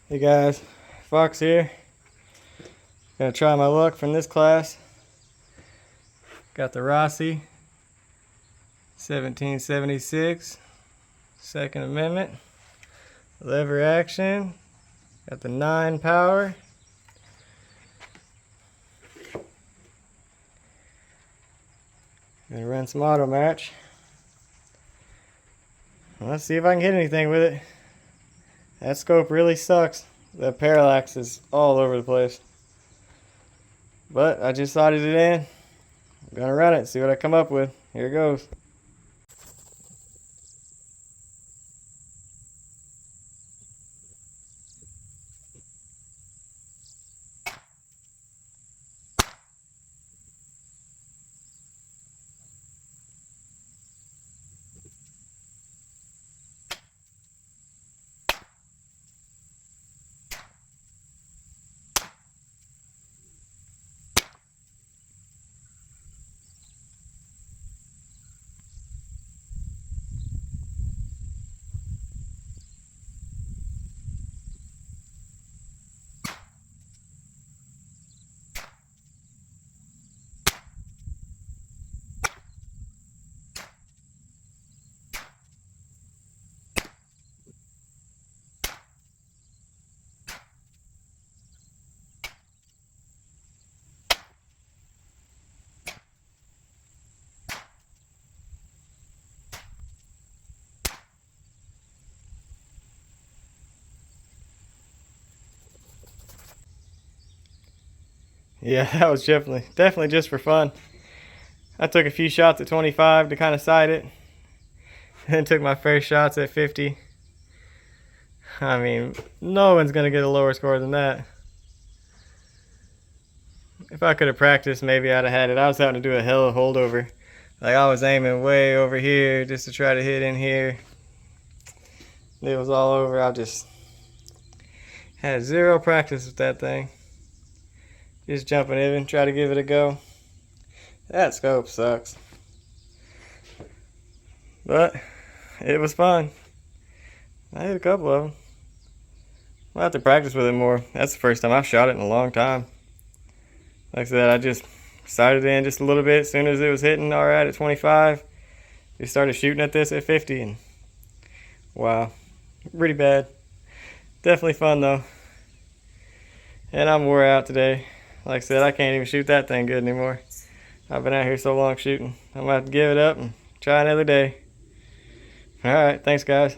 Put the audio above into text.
Hey guys, Fox here. Gonna try my luck from this class. Got the Rossi 1776 Second Amendment lever action. Got the 9 power. Gonna run some auto match. Let's see if I can hit anything with it. That scope really sucks. The parallax is all over the place. But I just slotted it in. I'm gonna run it, see what I come up with. Here it goes. Yeah, that was definitely just for fun. I took a few shots at 25 to kind of sight it. Then took my first shots at 50. I mean, no one's gonna get a lower score than that. If I could have practiced, maybe I'd have had it. I was having to do a hell of a holdover. Like, I was aiming way over here just to try to hit in here. It was all over. I just had zero practice with that thing. Just jumping in and try to give it a go. That scope sucks. But it was fun. I hit a couple of them. I'll have to practice with it more. That's the first time I've shot it in a long time. Like I said, I just sighted in just a little bit as soon as it was hitting alright at 25. Just started shooting at this at 50 and wow, pretty bad. Definitely fun though. And I'm wore out today. Like I said, I can't even shoot that thing good anymore. I've been out here so long shooting. I'm gonna have to give it up and try another day. Alright, thanks guys.